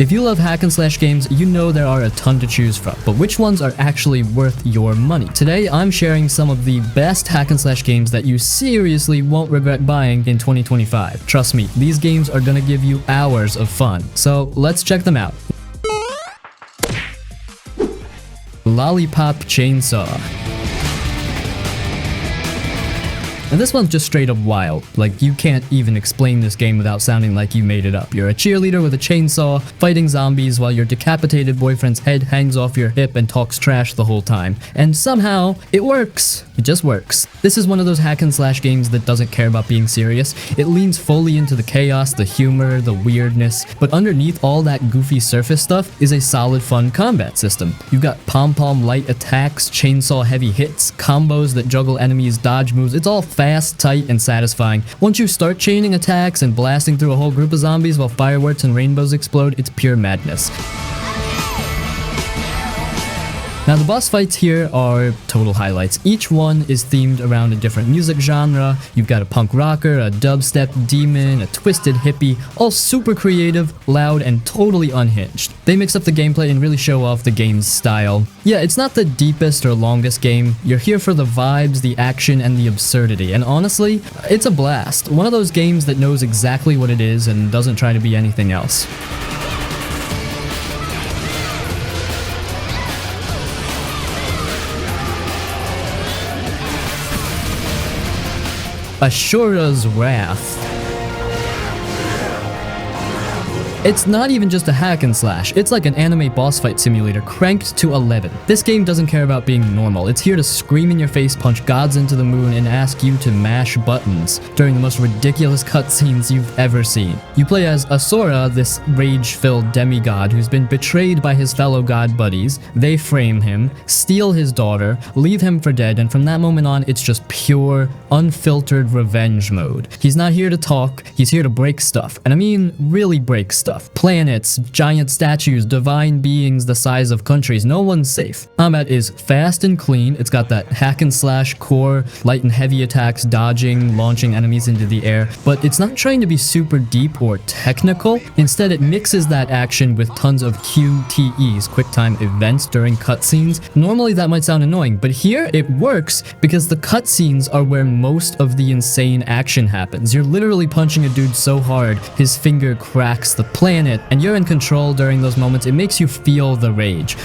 If you love hack and slash games, you know there are a ton to choose from, but which ones are actually worth your money? Today, I'm sharing some of the best hack and slash games that you seriously won't regret buying in 2025. Trust me, these games are gonna give you hours of fun. So let's check them out. Lollipop Chainsaw. And this one's just straight up wild. Like, you can't even explain this game without sounding like you made it up. You're a cheerleader with a chainsaw, fighting zombies while your decapitated boyfriend's head hangs off your hip and talks trash the whole time. And somehow, it works. It just works. This is one of those hack and slash games that doesn't care about being serious. It leans fully into the chaos, the humor, the weirdness, but underneath all that goofy surface stuff is a solid fun combat system. You've got pom-pom light attacks, chainsaw heavy hits, combos that juggle enemies, dodge moves. It's all fast, tight, and satisfying. Once you start chaining attacks and blasting through a whole group of zombies while fireworks and rainbows explode, it's pure madness. Now the boss fights here are total highlights. Each one is themed around a different music genre. You've got a punk rocker, a dubstep demon, a twisted hippie, all super creative, loud, and totally unhinged. They mix up the gameplay and really show off the game's style. Yeah, it's not the deepest or longest game. You're here for the vibes, the action, and the absurdity, and honestly, it's a blast. One of those games that knows exactly what it is and doesn't try to be anything else. Asura's Wrath. It's not even just a hack and slash, it's like an anime boss fight simulator cranked to 11. This game doesn't care about being normal, it's here to scream in your face, punch gods into the moon, and ask you to mash buttons during the most ridiculous cutscenes you've ever seen. You play as Asura, this rage-filled demigod who's been betrayed by his fellow god buddies. They frame him, steal his daughter, leave him for dead, and from that moment on, it's just pure, unfiltered revenge mode. He's not here to talk, he's here to break stuff, and I mean really break stuff. Planets, giant statues, divine beings the size of countries, no one's safe. Combat is fast and clean, it's got that hack and slash core, light and heavy attacks, dodging, launching enemies into the air, but it's not trying to be super deep or technical. Instead, it mixes that action with tons of QTEs, QuickTime events during cutscenes. Normally that might sound annoying, but here it works because the cutscenes are where most of the insane action happens. You're literally punching a dude so hard, his finger cracks the planet, and you're in control during those moments. It makes you feel the rage.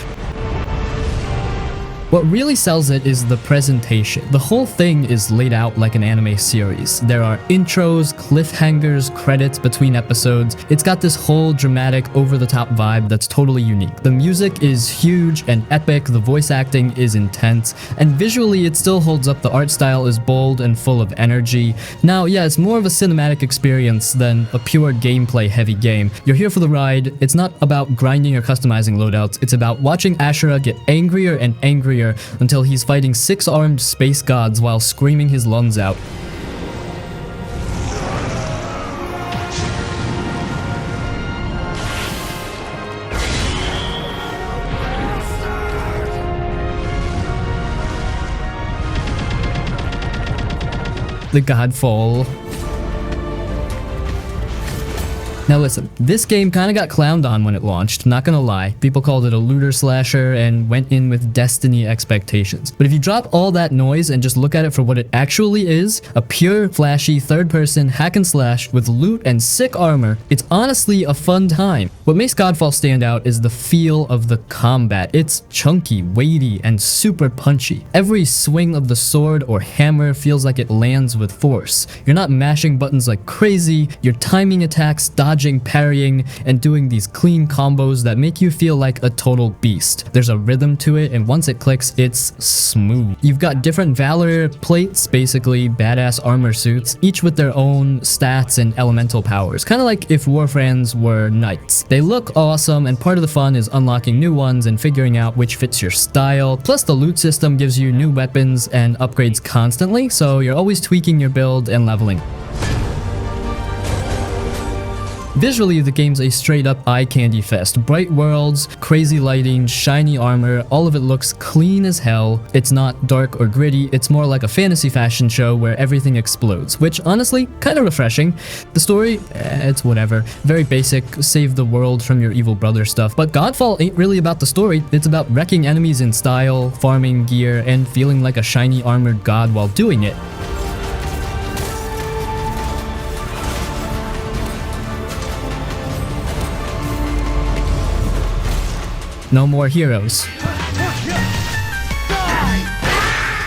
What really sells it is the presentation. The whole thing is laid out like an anime series. There are intros, cliffhangers, credits between episodes. It's got this whole dramatic, over-the-top vibe that's totally unique. The music is huge and epic, the voice acting is intense, and visually it still holds up. The art style is bold and full of energy. Now, yeah, it's more of a cinematic experience than a pure gameplay-heavy game. You're here for the ride. It's not about grinding or customizing loadouts. It's about watching Asura get angrier and angrier until he's fighting 6-armed space gods while screaming his lungs out. The Godfall. Now listen, this game kinda got clowned on when it launched, not gonna lie. People called it a looter slasher and went in with Destiny expectations. But if you drop all that noise and just look at it for what it actually is, a pure, flashy, third-person hack and slash with loot and sick armor, it's honestly a fun time. What makes Godfall stand out is the feel of the combat. It's chunky, weighty, and super punchy. Every swing of the sword or hammer feels like it lands with force. You're not mashing buttons like crazy, you're timing attacks, dodging, parrying, and doing these clean combos that make you feel like a total beast. There's a rhythm to it, and once it clicks, it's smooth. You've got different Valor plates, basically badass armor suits, each with their own stats and elemental powers, kind of like if Warfrans were knights. They look awesome, and part of the fun is unlocking new ones and figuring out which fits your style. Plus, the loot system gives you new weapons and upgrades constantly, so you're always tweaking your build and leveling. Visually, the game's a straight up eye candy fest. Bright worlds, crazy lighting, shiny armor, all of it looks clean as hell. It's not dark or gritty, it's more like a fantasy fashion show where everything explodes, which honestly, kinda refreshing. The story, it's whatever. Very basic, save the world from your evil brother stuff. But Godfall ain't really about the story, it's about wrecking enemies in style, farming gear, and feeling like a shiny armored god while doing it. No More Heroes.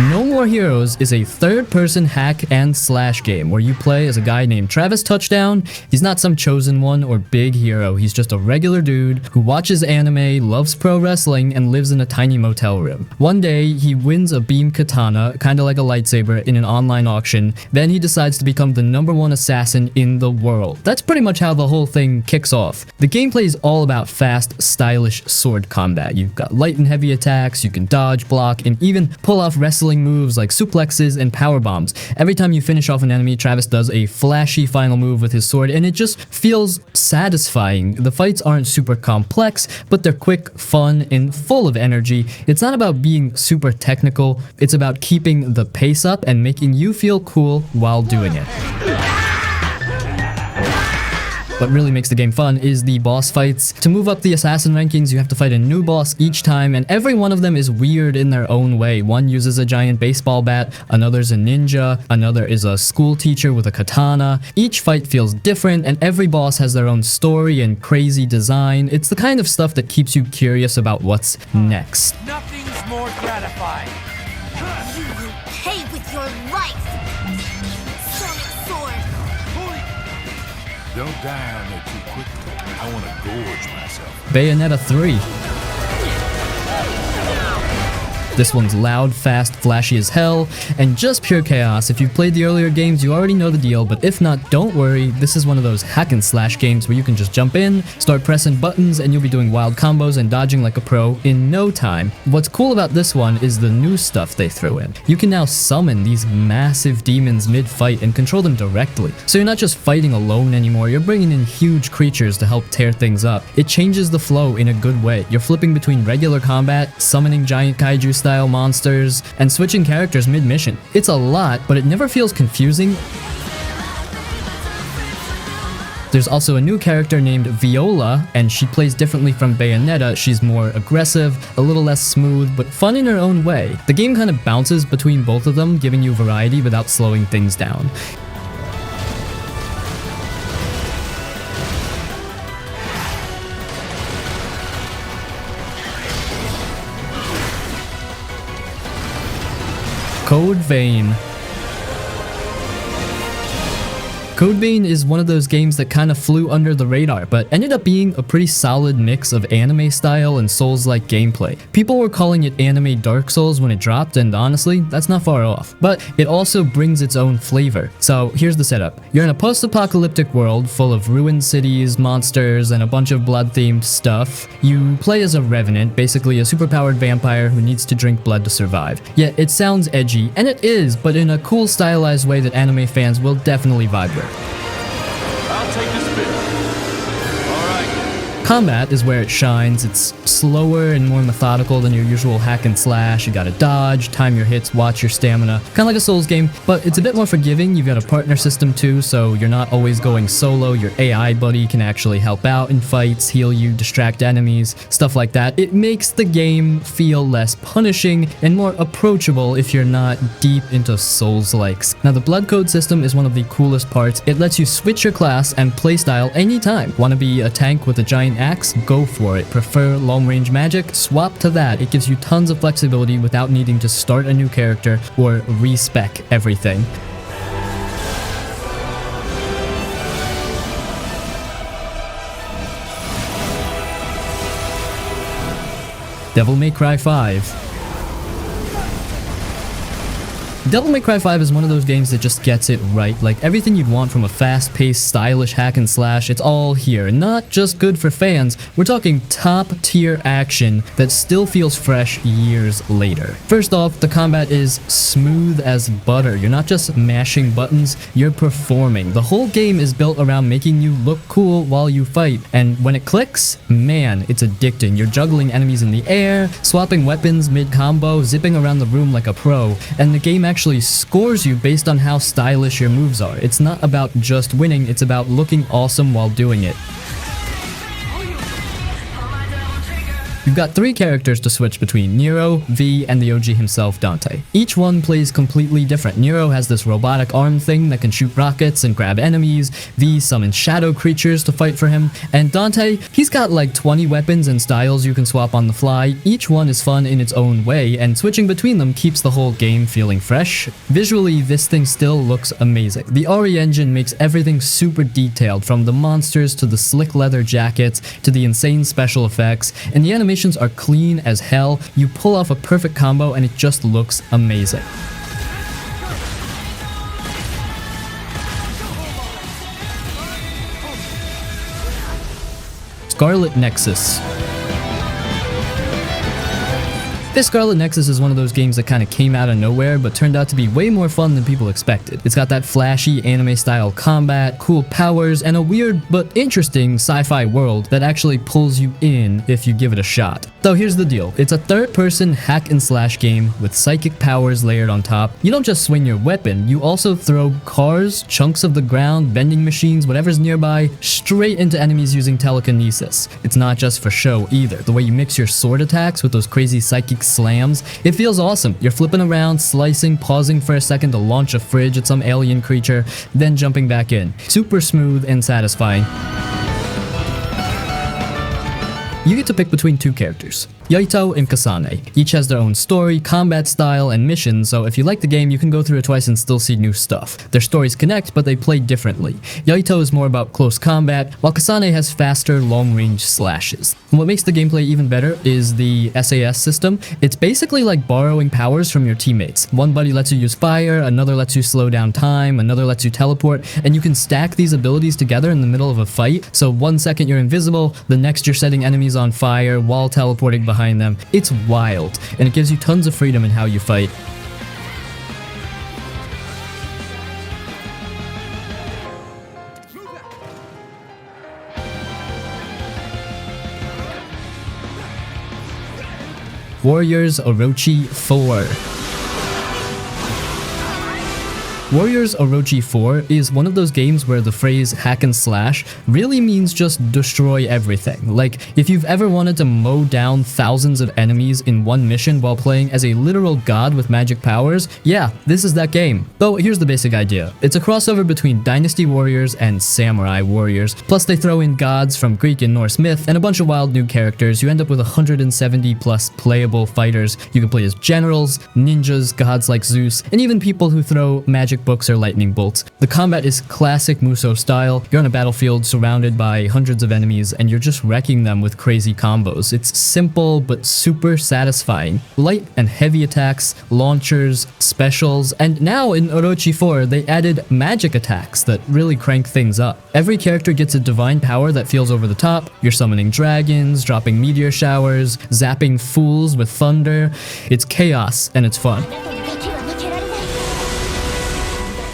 No More Heroes is a third-person hack and slash game where you play as a guy named Travis Touchdown. He's not some chosen one or big hero, he's just a regular dude who watches anime, loves pro wrestling, and lives in a tiny motel room. One day, he wins a beam katana, kinda like a lightsaber, in an online auction. Then he decides to become the #1 assassin in the world. That's pretty much how the whole thing kicks off. The gameplay is all about fast, stylish sword combat. You've got light and heavy attacks, you can dodge, block, and even pull off wrestling moves like suplexes and power bombs. Every time you finish off an enemy, Travis does a flashy final move with his sword, and it just feels satisfying. The fights aren't super complex, but they're quick, fun, and full of energy. It's not about being super technical, it's about keeping the pace up and making you feel cool while doing it. What really makes the game fun is the boss fights. To move up the assassin rankings, you have to fight a new boss each time, and every one of them is weird in their own way. One uses a giant baseball bat, another's a ninja, another is a school teacher with a katana. Each fight feels different, and every boss has their own story and crazy design. It's the kind of stuff that keeps you curious about what's next. Nothing's more gratifying. You will pay with your life! Sonic Sword! Don't die on me too quickly. I want to gorge myself. Bayonetta 3. This one's loud, fast, flashy as hell, and just pure chaos. If you've played the earlier games, you already know the deal, but if not, don't worry. This is one of those hack and slash games where you can just jump in, start pressing buttons, and you'll be doing wild combos and dodging like a pro in no time. What's cool about this one is the new stuff they threw in. You can now summon these massive demons mid-fight and control them directly. So you're not just fighting alone anymore, you're bringing in huge creatures to help tear things up. It changes the flow in a good way. You're flipping between regular combat, summoning giant kaiju style monsters, and switching characters mid-mission. It's a lot, but it never feels confusing. There's also a new character named Viola, and she plays differently from Bayonetta. She's more aggressive, a little less smooth, but fun in her own way. The game kind of bounces between both of them, giving you variety without slowing things down. Code Vein. Code Vein is one of those games that kind of flew under the radar, but ended up being a pretty solid mix of anime style and Souls-like gameplay. People were calling it anime Dark Souls when it dropped, and honestly, that's not far off. But it also brings its own flavor. So here's the setup. You're in a post-apocalyptic world full of ruined cities, monsters, and a bunch of blood-themed stuff. You play as a revenant, basically a superpowered vampire who needs to drink blood to survive. Yeah, it sounds edgy, and it is, but in a cool stylized way that anime fans will definitely vibe with. I'll take this bit. All right. Combat is where it shines. It's slower and more methodical than your usual hack and slash. You gotta dodge, time your hits, watch your stamina. Kinda like a Souls game, but it's a bit more forgiving. You've got a partner system too, so you're not always going solo. Your AI buddy can actually help out in fights, heal you, distract enemies, stuff like that. It makes the game feel less punishing and more approachable if you're not deep into Souls-likes. Now, the blood code system is one of the coolest parts. It lets you switch your class and playstyle anytime. Wanna be a tank with a giant axe? Go for it. Prefer long-range magic? Swap to that. It gives you tons of flexibility without needing to start a new character or respec everything. Devil May Cry 5. Devil May Cry 5 is one of those games that just gets it right. Like everything you'd want from a fast-paced, stylish hack and slash, it's all here. And not just good for fans, we're talking top-tier action that still feels fresh years later. First off, the combat is smooth as butter. You're not just mashing buttons, you're performing. The whole game is built around making you look cool while you fight. And when it clicks, man, it's addicting. You're juggling enemies in the air, swapping weapons mid-combo, zipping around the room like a pro, and the game actually scores you based on how stylish your moves are. It's not about just winning, it's about looking awesome while doing it. You've got 3 characters to switch between: Nero, V, and the OG himself, Dante. Each one plays completely different. Nero has this robotic arm thing that can shoot rockets and grab enemies, V summons shadow creatures to fight for him, and Dante, he's got like 20 weapons and styles you can swap on the fly. Each one is fun in its own way, and switching between them keeps the whole game feeling fresh. Visually, this thing still looks amazing. The RE engine makes everything super detailed, from the monsters to the slick leather jackets to the insane special effects, and the animations are clean as hell. You pull off a perfect combo and it just looks amazing. Scarlet Nexus. This Scarlet Nexus is one of those games that kind of came out of nowhere but turned out to be way more fun than people expected. It's got that flashy anime-style combat, cool powers, and a weird but interesting sci-fi world that actually pulls you in if you give it a shot. Though here's the deal, it's a third-person hack-and-slash game with psychic powers layered on top. You don't just swing your weapon, you also throw cars, chunks of the ground, vending machines, whatever's nearby, straight into enemies using telekinesis. It's not just for show either. The way you mix your sword attacks with those crazy psychic slams, it feels awesome. You're flipping around, slicing, pausing for a second to launch a fridge at some alien creature, then jumping back in. Super smooth and satisfying. You get to pick between 2 characters, Yaito and Kasane. Each has their own story, combat style, and mission, so if you like the game, you can go through it twice and still see new stuff. Their stories connect, but they play differently. Yaito is more about close combat, while Kasane has faster, long-range slashes. And what makes the gameplay even better is the SAS system. It's basically like borrowing powers from your teammates. One buddy lets you use fire, another lets you slow down time, another lets you teleport, and you can stack these abilities together in the middle of a fight, so 1 second you're invisible, the next you're setting enemies on fire while teleporting behind them. It's wild, and it gives you tons of freedom in how you fight. Warriors Orochi 4. Warriors Orochi 4 is one of those games where the phrase hack and slash really means just destroy everything. Like, if you've ever wanted to mow down thousands of enemies in one mission while playing as a literal god with magic powers, yeah, this is that game. Though, here's the basic idea. It's a crossover between Dynasty Warriors and Samurai Warriors, plus they throw in gods from Greek and Norse myth and a bunch of wild new characters. You end up with 170 plus playable fighters. You can play as generals, ninjas, gods like Zeus, and even people who throw magic books or lightning bolts. The combat is classic Musou style. You're on a battlefield surrounded by hundreds of enemies and you're just wrecking them with crazy combos. It's simple but super satisfying. Light and heavy attacks, launchers, specials, and now in Orochi 4 they added magic attacks that really crank things up. Every character gets a divine power that feels over the top. You're summoning dragons, dropping meteor showers, zapping fools with thunder. It's chaos and it's fun.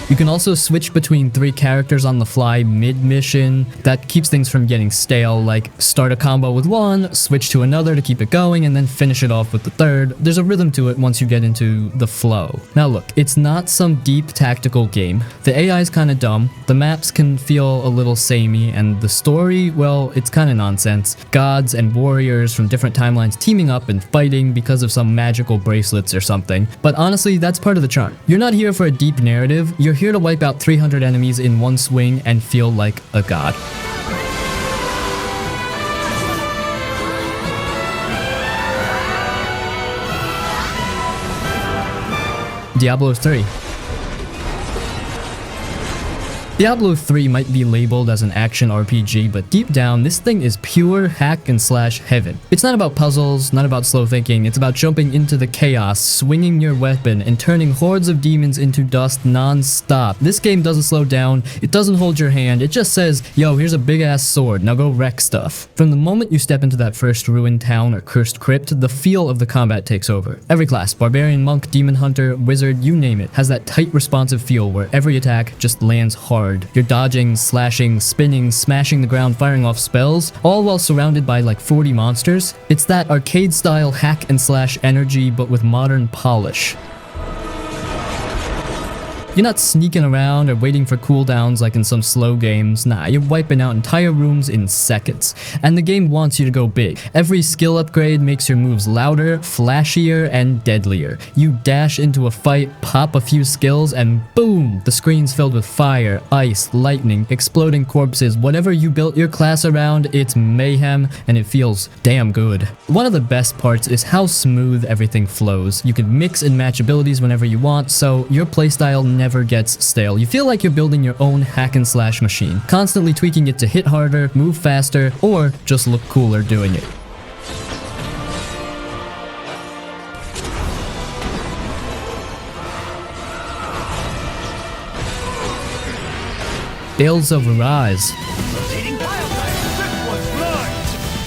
You can also switch between 3 characters on the fly mid-mission. That keeps things from getting stale, like start a combo with one, switch to another to keep it going, and then finish it off with the third. There's a rhythm to it once you get into the flow. Now look, it's not some deep tactical game. The AI is kinda dumb, the maps can feel a little samey, and the story, well, it's kinda nonsense. Gods and warriors from different timelines teaming up and fighting because of some magical bracelets or something. But honestly, that's part of the charm. You're not here for a deep narrative, you're here to wipe out 300 enemies in one swing and feel like a god. Diablo 3. Diablo 3 might be labeled as an action RPG, but deep down, this thing is pure hack and slash heaven. It's not about puzzles, not about slow thinking, it's about jumping into the chaos, swinging your weapon, and turning hordes of demons into dust non-stop. This game doesn't slow down, it doesn't hold your hand, it just says, yo, here's a big ass sword, now go wreck stuff. From the moment you step into that first ruined town or cursed crypt, the feel of the combat takes over. Every class, barbarian, monk, demon hunter, wizard, you name it, has that tight responsive feel where every attack just lands hard. You're dodging, slashing, spinning, smashing the ground, firing off spells, all while surrounded by like 40 monsters. It's that arcade style hack and slash energy but with modern polish. You're not sneaking around or waiting for cooldowns like in some slow games. Nah, you're wiping out entire rooms in seconds. And the game wants you to go big. Every skill upgrade makes your moves louder, flashier, and deadlier. You dash into a fight, pop a few skills, and boom! The screen's filled with fire, ice, lightning, exploding corpses. Whatever you built your class around, it's mayhem, and it feels damn good. One of the best parts is how smooth everything flows. You can mix and match abilities whenever you want, so your playstyle never gets stale. You feel like you're building your own hack and slash machine, constantly tweaking it to hit harder, move faster, or just look cooler doing it. Tales of Arise.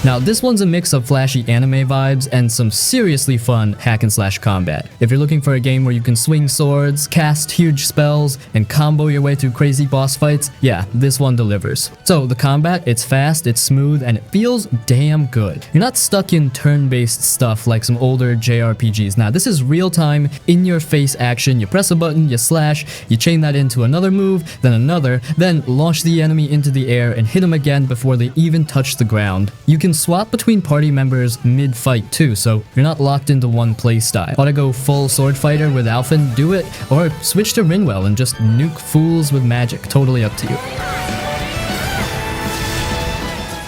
Now, this one's a mix of flashy anime vibes and some seriously fun hack and slash combat. If you're looking for a game where you can swing swords, cast huge spells, and combo your way through crazy boss fights, yeah, this one delivers. So, the combat, it's fast, it's smooth, and it feels damn good. You're not stuck in turn-based stuff like some older JRPGs. Now, this is real-time, in-your-face action. You press a button, you slash, you chain that into another move, then another, then launch the enemy into the air and hit them again before they even touch the ground. You can swap between party members mid-fight too, so you're not locked into one playstyle. Want to go full sword fighter with Alphen? Do it, or switch to Rinwell and just nuke fools with magic. Totally up to you.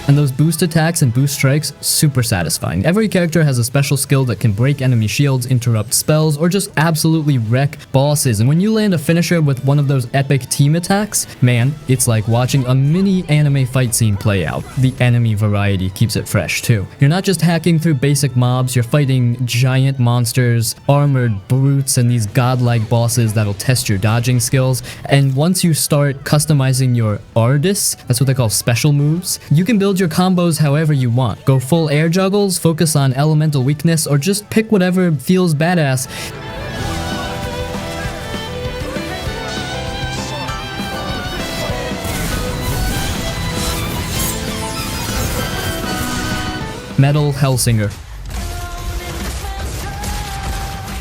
And those boost attacks and boost strikes, super satisfying. Every character has a special skill that can break enemy shields, interrupt spells, or just absolutely wreck bosses. And when you land a finisher with one of those epic team attacks, man, it's like watching a mini anime fight scene play out. The enemy variety keeps it fresh too. You're not just hacking through basic mobs, you're fighting giant monsters, armored brutes, and these godlike bosses that'll test your dodging skills. And once you start customizing your Ardis, that's what they call special moves, you can build your combos however you want. Go full air juggles, focus on elemental weakness, or just pick whatever feels badass. Metal Hellsinger.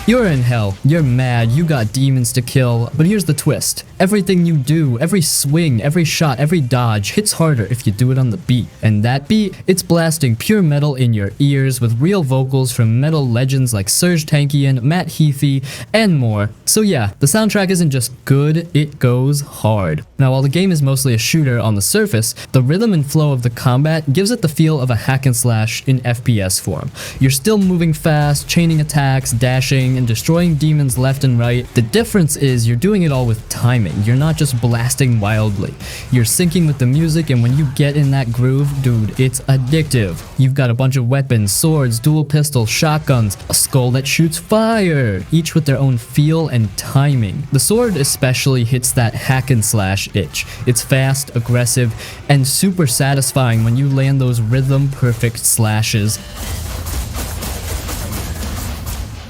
You're in hell, you're mad, you got demons to kill, but here's the twist. Everything you do, every swing, every shot, every dodge hits harder if you do it on the beat. And that beat, it's blasting pure metal in your ears with real vocals from metal legends like Serj Tankian, Matt Heafy, and more. So yeah, the soundtrack isn't just good, it goes hard. Now while the game is mostly a shooter on the surface, the rhythm and flow of the combat gives it the feel of a hack and slash in FPS form. You're still moving fast, chaining attacks, dashing, and destroying demons left and right. The difference is you're doing it all with timing. You're not just blasting wildly. You're syncing with the music, and when you get in that groove, dude, it's addictive. You've got a bunch of weapons, swords, dual pistols, shotguns, a skull that shoots fire, each with their own feel and timing. The sword especially hits that hack and slash itch. It's fast, aggressive, and super satisfying when you land those rhythm perfect slashes.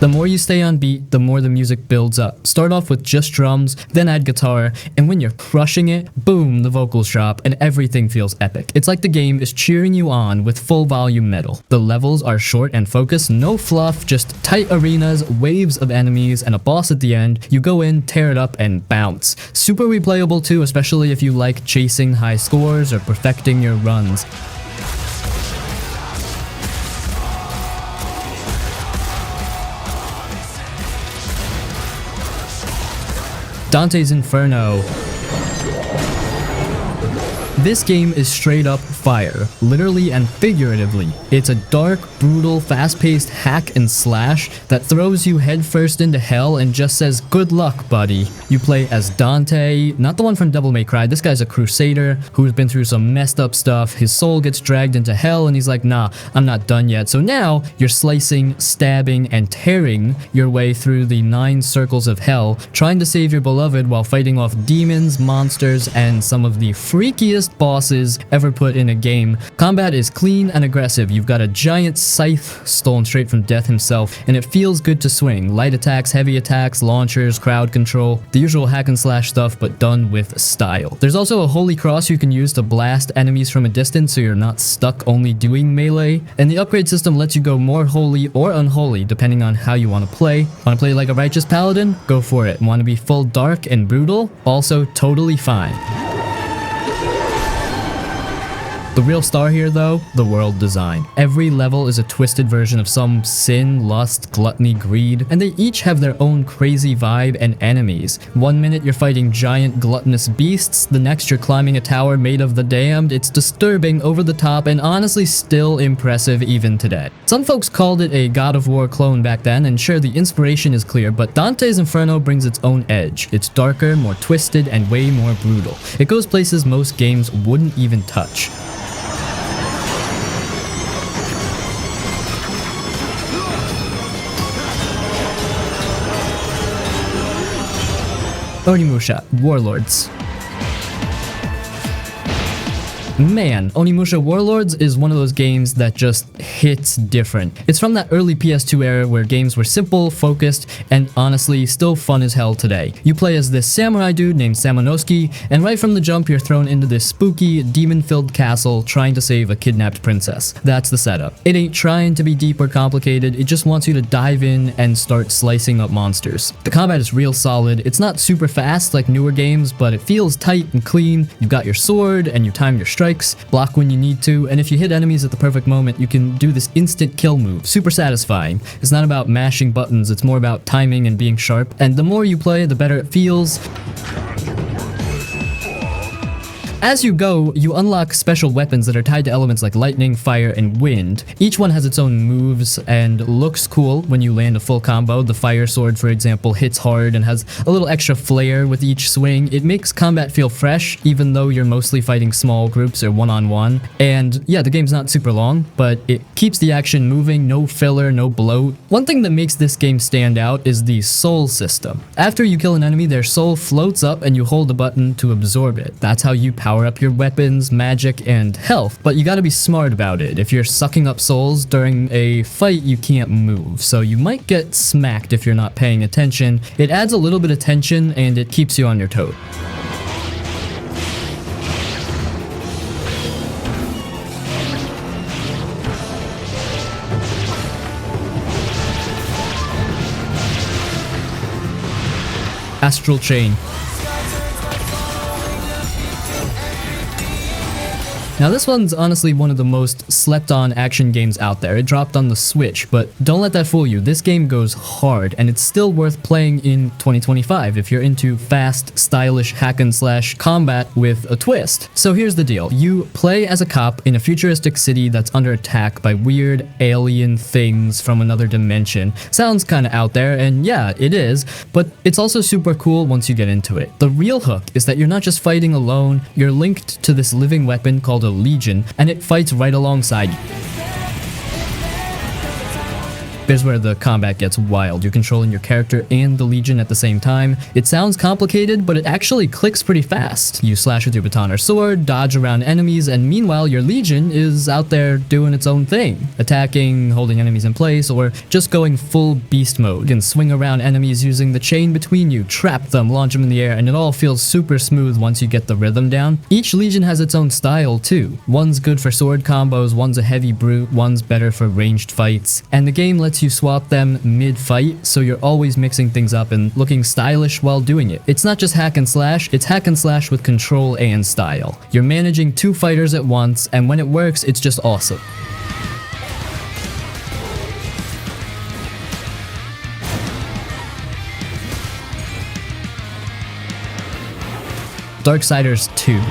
The more you stay on beat, the more the music builds up. Start off with just drums, then add guitar, and when you're crushing it, boom, the vocals drop, and everything feels epic. It's like the game is cheering you on with full volume metal. The levels are short and focused, no fluff, just tight arenas, waves of enemies, and a boss at the end. You go in, tear it up, and bounce. Super replayable too, especially if you like chasing high scores or perfecting your runs. Dante's Inferno. This game is straight up fire, literally and figuratively. It's a dark, brutal, fast-paced hack and slash that throws you headfirst into hell and just says, good luck, buddy. You play as Dante, not the one from Devil May Cry. This guy's a crusader who's been through some messed up stuff. His soul gets dragged into hell and he's like, nah, I'm not done yet. So now you're slicing, stabbing, and tearing your way through the 9 circles of hell, trying to save your beloved while fighting off demons, monsters, and some of the freakiest bosses ever put in a game. Combat is clean and aggressive. You've got a giant scythe stolen straight from Death himself, and it feels good to swing. Light attacks, heavy attacks, launchers, crowd control, the usual hack and slash stuff, but done with style. There's also a holy cross you can use to blast enemies from a distance so you're not stuck only doing melee, and the upgrade system lets you go more holy or unholy depending on how you want to play. Want to play like a righteous paladin? Go for it. Want to be full dark and brutal? Also totally fine. The real star here though, the world design. Every level is a twisted version of some sin, lust, gluttony, greed, and they each have their own crazy vibe and enemies. One minute you're fighting giant gluttonous beasts, the next you're climbing a tower made of the damned. It's disturbing, over the top, and honestly still impressive even today. Some folks called it a God of War clone back then, and sure, the inspiration is clear, but Dante's Inferno brings its own edge. It's darker, more twisted, and way more brutal. It goes places most games wouldn't even touch. Onimusha, Warlords. Man, Onimusha Warlords is one of those games that just hits different. It's from that early PS2 era where games were simple, focused, and honestly still fun as hell today. You play as this samurai dude named Samanosuke, and right from the jump you're thrown into this spooky, demon-filled castle trying to save a kidnapped princess. That's the setup. It ain't trying to be deep or complicated, it just wants you to dive in and start slicing up monsters. The combat is real solid. It's not super fast like newer games, but it feels tight and clean. You've got your sword and you time your strikes, block when you need to, and if you hit enemies at the perfect moment, you can do this instant kill move. Super satisfying. It's not about mashing buttons, it's more about timing and being sharp, and the more you play, the better it feels. As you go, you unlock special weapons that are tied to elements like lightning, fire, and wind. Each one has its own moves and looks cool when you land a full combo. The fire sword, for example, hits hard and has a little extra flair with each swing. It makes combat feel fresh, even though you're mostly fighting small groups or one-on-one. And yeah, the game's not super long, but it keeps the action moving, no filler, no bloat. One thing that makes this game stand out is the soul system. After you kill an enemy, their soul floats up and you hold a button to absorb it. That's how you power up your weapons, magic, and health, but you gotta be smart about it. If you're sucking up souls during a fight, you can't move, so you might get smacked if you're not paying attention. It adds a little bit of tension and it keeps you on your toes. Astral Chain. Now this one's honestly one of the most slept on action games out there. It dropped on the Switch, but don't let that fool you. This game goes hard, and it's still worth playing in 2025 if you're into fast, stylish hack and slash combat with a twist. So here's the deal. You play as a cop in a futuristic city that's under attack by weird alien things from another dimension. Sounds kinda out there, and yeah, it is, but it's also super cool once you get into it. The real hook is that you're not just fighting alone, you're linked to this living weapon called a Legion, and it fights right alongside you. Here's where the combat gets wild. You're controlling your character and the Legion at the same time. It sounds complicated, but it actually clicks pretty fast. You slash with your baton or sword, dodge around enemies, and meanwhile your Legion is out there doing its own thing. Attacking, holding enemies in place, or just going full beast mode. You can swing around enemies using the chain between you, trap them, launch them in the air, and it all feels super smooth once you get the rhythm down. Each Legion has its own style too. One's good for sword combos, one's a heavy brute, one's better for ranged fights, and the game lets you swap them mid-fight, so you're always mixing things up and looking stylish while doing it. It's not just hack and slash, it's hack and slash with control and style. You're managing 2 fighters at once, and when it works, it's just awesome. Darksiders II.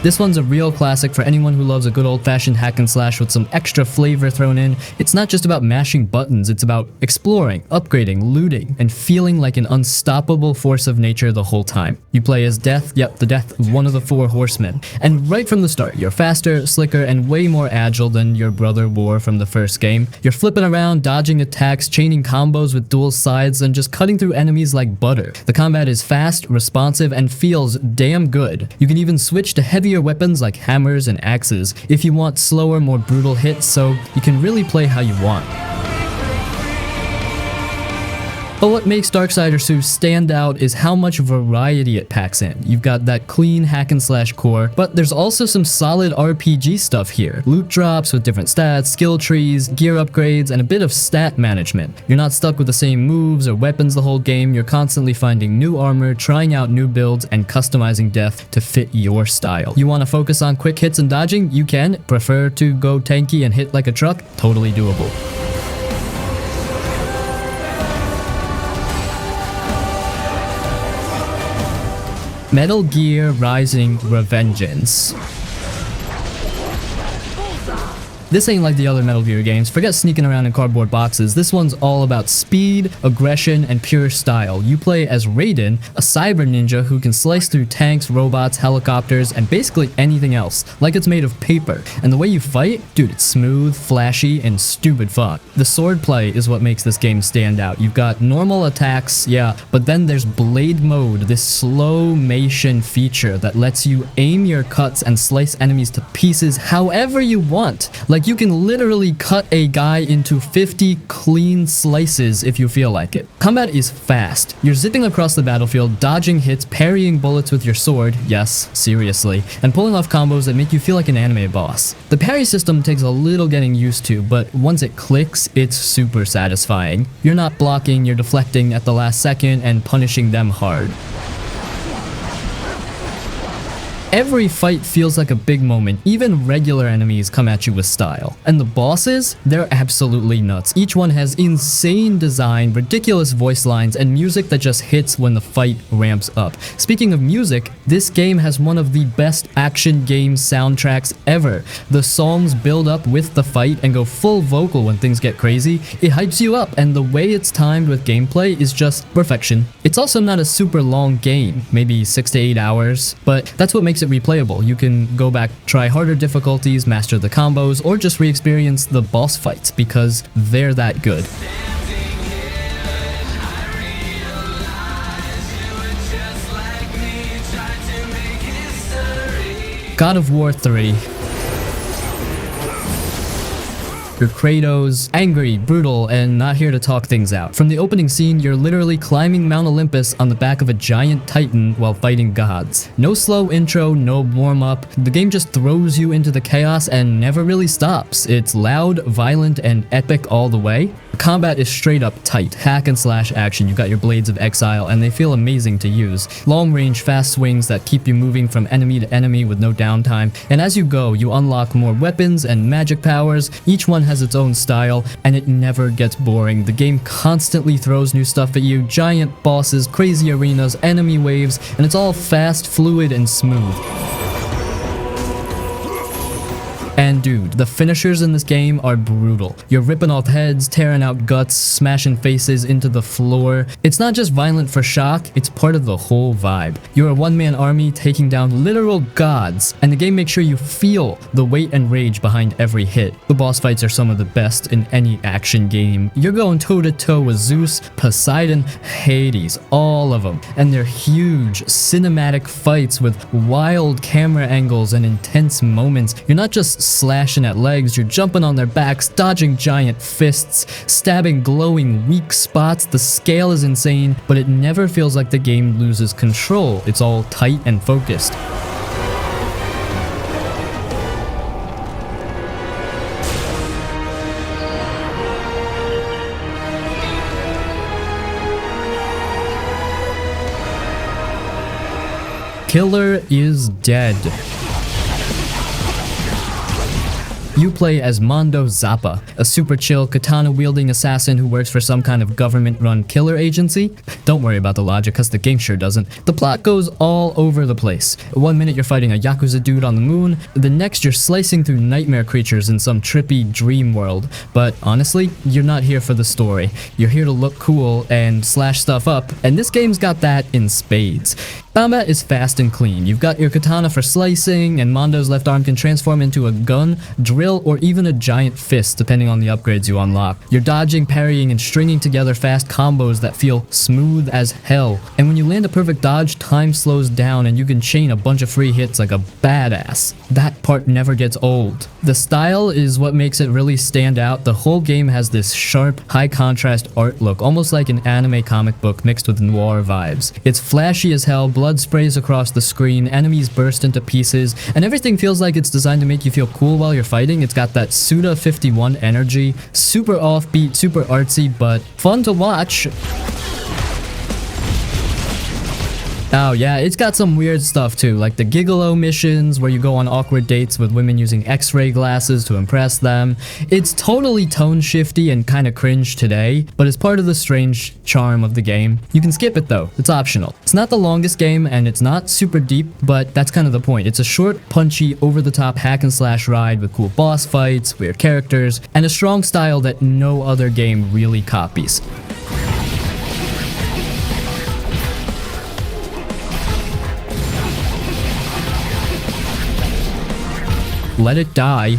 This one's a real classic for anyone who loves a good old-fashioned hack and slash with some extra flavor thrown in. It's not just about mashing buttons, it's about exploring, upgrading, looting, and feeling like an unstoppable force of nature the whole time. You play as Death, yep, the Death of one of the 4 horsemen. And right from the start, you're faster, slicker, and way more agile than your brother War from the first game. You're flipping around, dodging attacks, chaining combos with dual sides, and just cutting through enemies like butter. The combat is fast, responsive, and feels damn good. You can even switch to heavier weapons like hammers and axes if you want slower, more brutal hits, so you can really play how you want. But what makes Darksiders II stand out is how much variety it packs in. You've got that clean hack and slash core, but there's also some solid RPG stuff here. Loot drops with different stats, skill trees, gear upgrades, and a bit of stat management. You're not stuck with the same moves or weapons the whole game, you're constantly finding new armor, trying out new builds, and customizing Death to fit your style. You want to focus on quick hits and dodging? You can. Prefer to go tanky and hit like a truck? Totally doable. Metal Gear Rising: Revengeance. This ain't like the other Metal Gear games. Forget sneaking around in cardboard boxes. This one's all about speed, aggression, and pure style. You play as Raiden, a cyber ninja who can slice through tanks, robots, helicopters, and basically anything else, like it's made of paper. And the way you fight? Dude, it's smooth, flashy, and stupid fun. The swordplay is what makes this game stand out. You've got normal attacks, yeah, but then there's blade mode, this slow-mation feature that lets you aim your cuts and slice enemies to pieces however you want. Like, you can literally cut a guy into 50 clean slices if you feel like it. Combat is fast. You're zipping across the battlefield, dodging hits, parrying bullets with your sword, yes, seriously, and pulling off combos that make you feel like an anime boss. The parry system takes a little getting used to, but once it clicks, it's super satisfying. You're not blocking, you're deflecting at the last second and punishing them hard. Every fight feels like a big moment. Even regular enemies come at you with style. And the bosses? They're absolutely nuts. Each one has insane design, ridiculous voice lines, and music that just hits when the fight ramps up. Speaking of music, this game has one of the best action game soundtracks ever. The songs build up with the fight and go full vocal when things get crazy. It hypes you up, and the way it's timed with gameplay is just perfection. It's also not a super long game, maybe 6 to 8 hours, but that's what makes it replayable. You can go back, try harder difficulties, master the combos, or just re-experience the boss fights because they're that good. God of War 3. You're Kratos, angry, brutal, and not here to talk things out. From the opening scene, you're literally climbing Mount Olympus on the back of a giant titan while fighting gods. No slow intro, no warm-up. The game just throws you into the chaos and never really stops. It's loud, violent, and epic all the way. The combat is straight up tight, hack and slash action. You've got your Blades of Exile, and they feel amazing to use. Long-range, fast swings that keep you moving from enemy to enemy with no downtime. And as you go, you unlock more weapons and magic powers. Each one has its own style, and it never gets boring. The game constantly throws new stuff at you, giant bosses, crazy arenas, enemy waves, and it's all fast, fluid, and smooth. And dude, the finishers in this game are brutal. You're ripping off heads, tearing out guts, smashing faces into the floor. It's not just violent for shock, it's part of the whole vibe. You're a one-man army taking down literal gods, and the game makes sure you feel the weight and rage behind every hit. The boss fights are some of the best in any action game. You're going toe-to-toe with Zeus, Poseidon, Hades, all of them. And they're huge, cinematic fights with wild camera angles and intense moments. You're not just slashing at legs, you're jumping on their backs, dodging giant fists, stabbing glowing weak spots. The scale is insane, but it never feels like the game loses control. It's all tight and focused. Killer is dead. You play as Mondo Zappa, a super chill katana-wielding assassin who works for some kind of government-run killer agency. Don't worry about the logic, cause the game sure doesn't. The plot goes all over the place. One minute you're fighting a Yakuza dude on the moon, the next you're slicing through nightmare creatures in some trippy dream world. But honestly, you're not here for the story. You're here to look cool and slash stuff up, and this game's got that in spades. Combat is fast and clean. You've got your katana for slicing, and Mondo's left arm can transform into a gun, drill, or even a giant fist depending on the upgrades you unlock. You're dodging, parrying, and stringing together fast combos that feel smooth as hell. And when you land a perfect dodge, time slows down and you can chain a bunch of free hits like a badass. That part never gets old. The style is what makes it really stand out. The whole game has this sharp, high contrast art look, almost like an anime comic book mixed with noir vibes. It's flashy as hell, blood sprays across the screen, enemies burst into pieces, and everything feels like it's designed to make you feel cool while you're fighting. It's got that Suda 51 energy, super offbeat, super artsy, but fun to watch. Oh yeah, it's got some weird stuff too, like the gigolo missions where you go on awkward dates with women using x-ray glasses to impress them. It's totally tone shifty and kinda cringe today, but it's part of the strange charm of the game. You can skip it though, it's optional. It's not the longest game and it's not super deep, but that's kind of the point. It's a short, punchy, over-the-top hack and slash ride with cool boss fights, weird characters, and a strong style that no other game really copies. Let it die.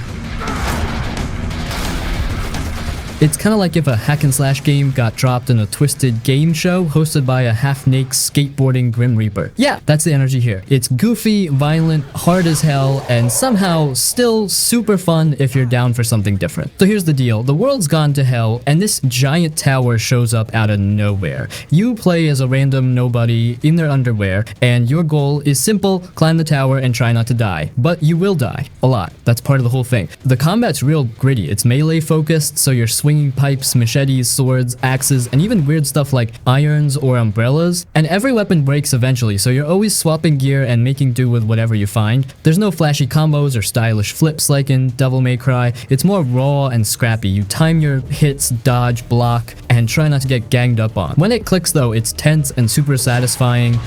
It's kind of like if a hack and slash game got dropped in a twisted game show hosted by a half-naked skateboarding Grim Reaper. Yeah, that's the energy here. It's goofy, violent, hard as hell, and somehow still super fun if you're down for something different. So here's the deal. The world's gone to hell, and this giant tower shows up out of nowhere. You play as a random nobody in their underwear, and your goal is simple: climb the tower and try not to die. But you will die. A lot. That's part of the whole thing. The combat's real gritty. It's melee focused, so you're swinging pipes, machetes, swords, axes, and even weird stuff like irons or umbrellas. And every weapon breaks eventually, so you're always swapping gear and making do with whatever you find. There's no flashy combos or stylish flips like in Devil May Cry. It's more raw and scrappy. You time your hits, dodge, block, and try not to get ganged up on. When it clicks though, it's tense and super satisfying.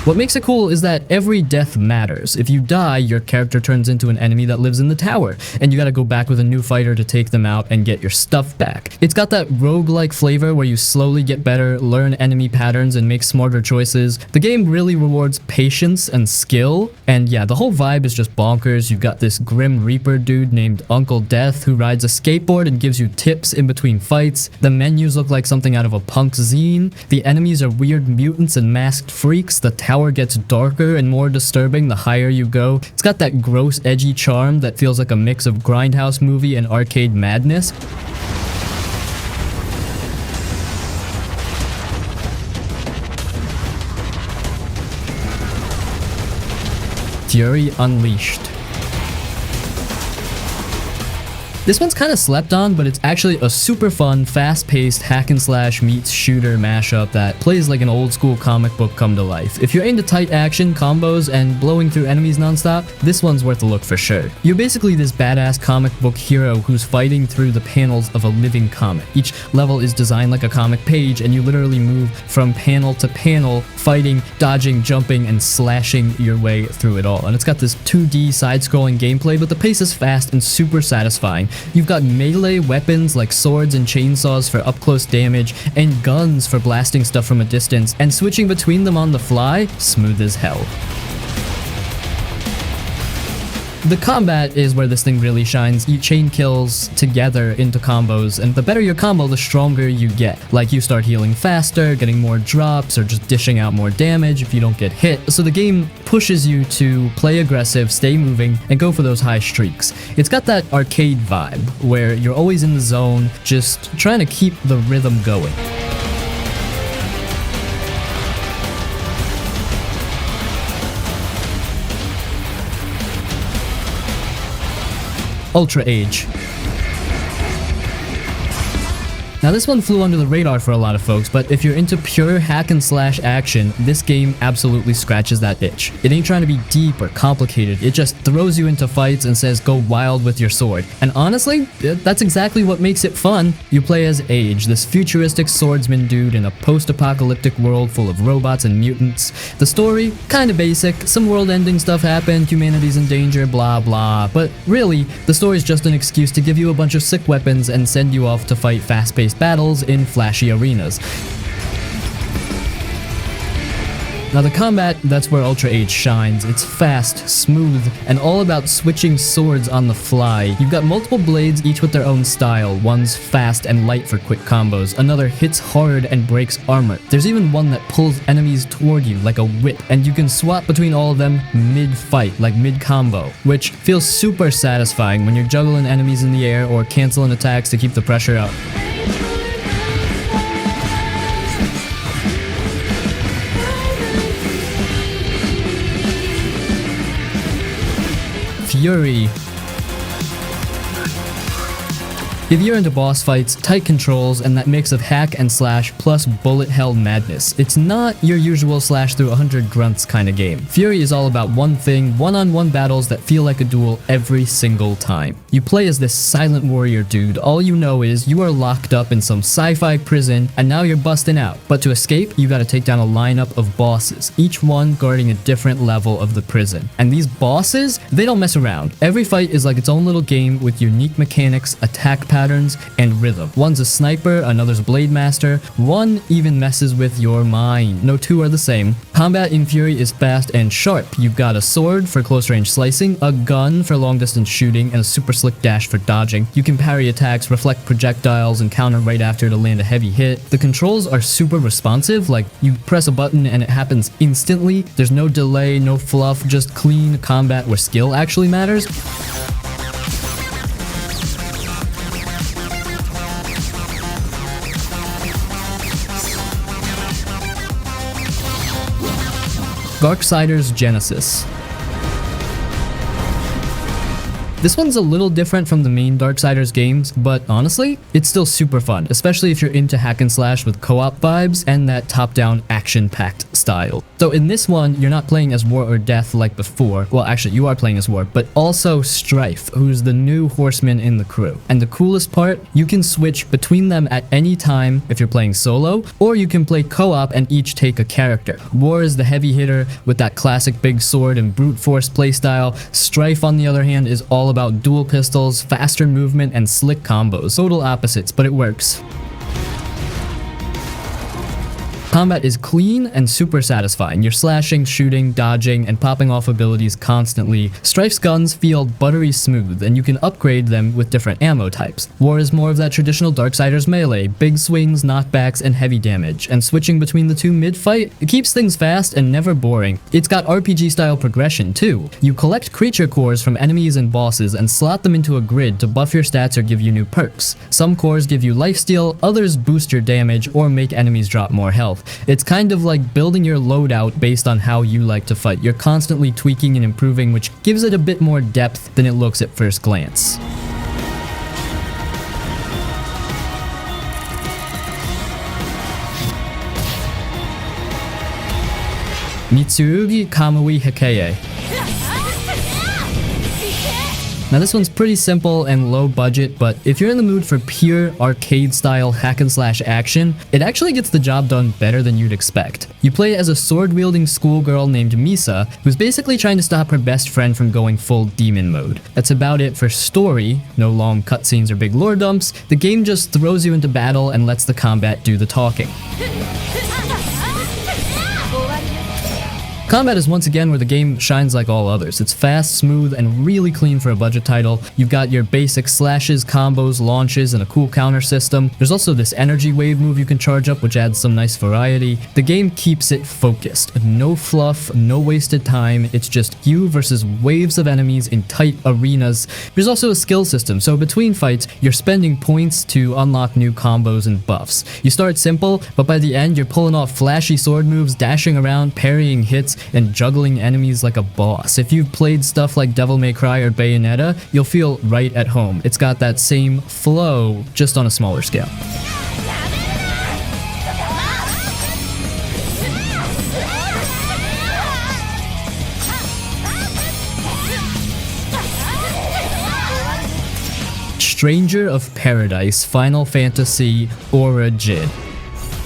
What makes it cool is that every death matters. If you die, your character turns into an enemy that lives in the tower, and you gotta go back with a new fighter to take them out and get your stuff back. It's got that roguelike flavor where you slowly get better, learn enemy patterns, and make smarter choices. The game really rewards patience and skill, and yeah, the whole vibe is just bonkers. You've got this Grim Reaper dude named Uncle Death who rides a skateboard and gives you tips in between fights. The menus look like something out of a punk zine. The enemies are weird mutants and masked freaks. The tower gets darker and more disturbing the higher you go. It's got that gross, edgy charm that feels like a mix of grindhouse movie and arcade madness. Fury Unleashed. This one's kind of slept on, but it's actually a super fun, fast-paced hack and slash meets shooter mashup that plays like an old school comic book come to life. If you're into tight action, combos, and blowing through enemies nonstop, this one's worth a look for sure. You're basically this badass comic book hero who's fighting through the panels of a living comic. Each level is designed like a comic page, and you literally move from panel to panel, fighting, dodging, jumping, and slashing your way through it all. And it's got this 2D side-scrolling gameplay, but the pace is fast and super satisfying. You've got melee weapons like swords and chainsaws for up-close damage, and guns for blasting stuff from a distance, and switching between them on the fly, smooth as hell. The combat is where this thing really shines. You chain kills together into combos, and the better your combo, the stronger you get. Like you start healing faster, getting more drops, or just dishing out more damage if you don't get hit. So the game pushes you to play aggressive, stay moving, and go for those high streaks. It's got that arcade vibe, where you're always in the zone, just trying to keep the rhythm going. Ultra Age. Now this one flew under the radar for a lot of folks, but if you're into pure hack and slash action, this game absolutely scratches that itch. It ain't trying to be deep or complicated, it just throws you into fights and says go wild with your sword. And honestly, that's exactly what makes it fun. You play as Age, this futuristic swordsman dude in a post-apocalyptic world full of robots and mutants. The story, kinda basic, some world-ending stuff happened, humanity's in danger, blah blah, but really, the story's just an excuse to give you a bunch of sick weapons and send you off to fight fast-paced battles in flashy arenas. Now the combat, that's where Ultra Age shines. It's fast, smooth, and all about switching swords on the fly. You've got multiple blades, each with their own style. One's fast and light for quick combos. Another hits hard and breaks armor. There's even one that pulls enemies toward you like a whip, and you can swap between all of them mid-fight, like mid-combo, which feels super satisfying when you're juggling enemies in the air or canceling attacks to keep the pressure up. Furi. If you're into boss fights, tight controls, and that mix of hack and slash plus bullet hell madness, it's not your usual slash through 100 grunts kind of game. Furi is all about one thing, one-on-one battles that feel like a duel every single time. You play as this silent warrior dude, all you know is you are locked up in some sci-fi prison and now you're busting out. But to escape, you gotta take down a lineup of bosses, each one guarding a different level of the prison. And these bosses, they don't mess around. Every fight is like its own little game with unique mechanics, attack patterns, and rhythm. One's a sniper, another's a blade master, one even messes with your mind. No two are the same. Combat in Furi is fast and sharp. You've got a sword for close range slicing, a gun for long distance shooting, and a super slick dash for dodging. You can parry attacks, reflect projectiles, and counter right after to land a heavy hit. The controls are super responsive, like you press a button and it happens instantly. There's no delay, no fluff, just clean combat where skill actually matters. Darksiders Genesis. This one's a little different from the main Darksiders games, but honestly, it's still super fun, especially if you're into hack and slash with co-op vibes and that top-down action-packed style. So in this one, you're not playing as War or Death like before. Well, actually, you are playing as War, but also Strife, who's the new horseman in the crew. And the coolest part, you can switch between them at any time if you're playing solo, or you can play co-op and each take a character. War is the heavy hitter with that classic big sword and brute force playstyle. Strife, on the other hand, is all about dual pistols, faster movement, and slick combos. Total opposites, but it works. Combat is clean and super satisfying. You're slashing, shooting, dodging, and popping off abilities constantly. Strife's guns feel buttery smooth, and you can upgrade them with different ammo types. War is more of that traditional Darksiders melee, big swings, knockbacks, and heavy damage, and switching between the two mid-fight, it keeps things fast and never boring. It's got RPG-style progression, too. You collect creature cores from enemies and bosses and slot them into a grid to buff your stats or give you new perks. Some cores give you lifesteal, others boost your damage or make enemies drop more health. It's kind of like building your loadout based on how you like to fight. You're constantly tweaking and improving, which gives it a bit more depth than it looks at first glance. Mitsurugi, Kamui, Hikae. Now this one's pretty simple and low budget, but if you're in the mood for pure arcade style hack and slash action, it actually gets the job done better than you'd expect. You play as a sword wielding schoolgirl named Misa, who's basically trying to stop her best friend from going full demon mode. That's about it for story, no long cutscenes or big lore dumps. The game just throws you into battle and lets the combat do the talking. Combat is once again where the game shines like all others. It's fast, smooth, and really clean for a budget title. You've got your basic slashes, combos, launches, and a cool counter system. There's also this energy wave move you can charge up, which adds some nice variety. The game keeps it focused. No fluff, no wasted time. It's just you versus waves of enemies in tight arenas. There's also a skill system, so between fights, you're spending points to unlock new combos and buffs. You start simple, but by the end, you're pulling off flashy sword moves, dashing around, parrying hits, and juggling enemies like a boss. If you've played stuff like Devil May Cry or Bayonetta, you'll feel right at home. It's got that same flow, just on a smaller scale. Stranger of Paradise Final Fantasy Origin.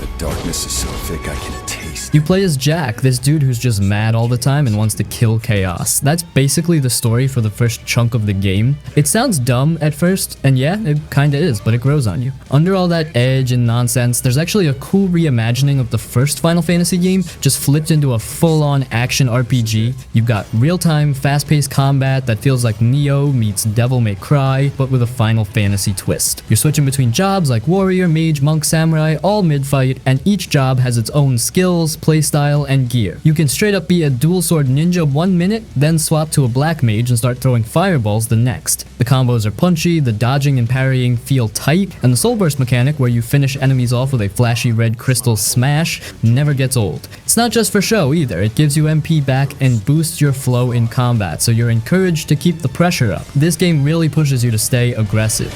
The darkness is so thick I can taste You play as Jack, this dude who's just mad all the time and wants to kill chaos. That's basically the story for the first chunk of the game. It sounds dumb at first, and yeah, it kinda is, but it grows on you. Under all that edge and nonsense, there's actually a cool reimagining of the first Final Fantasy game, just flipped into a full-on action RPG. You've got real-time, fast-paced combat that feels like Nioh meets Devil May Cry, but with a Final Fantasy twist. You're switching between jobs like Warrior, Mage, Monk, Samurai, all mid-fight, and each job has its own skills, playstyle, and gear. You can straight up be a dual sword ninja 1 minute, then swap to a black mage and start throwing fireballs the next. The combos are punchy, the dodging and parrying feel tight, and the soul burst mechanic where you finish enemies off with a flashy red crystal smash never gets old. It's not just for show either, it gives you MP back and boosts your flow in combat, so you're encouraged to keep the pressure up. This game really pushes you to stay aggressive.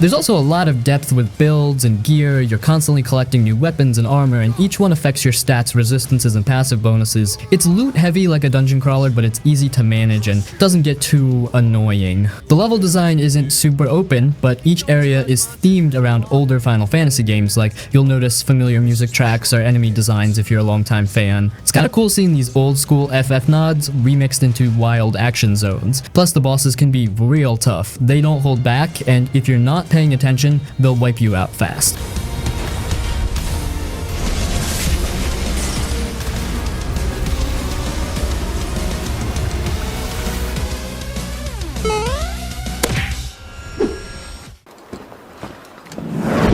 There's also a lot of depth with builds and gear. You're constantly collecting new weapons and armor, and each one affects your stats, resistances, and passive bonuses. It's loot heavy like a dungeon crawler, but it's easy to manage and doesn't get too annoying. The level design isn't super open, but each area is themed around older Final Fantasy games, like you'll notice familiar music tracks or enemy designs if you're a longtime fan. It's kinda cool seeing these old school FF nods remixed into wild action zones. Plus the bosses can be real tough. They don't hold back, and if you're not paying attention, they'll wipe you out fast.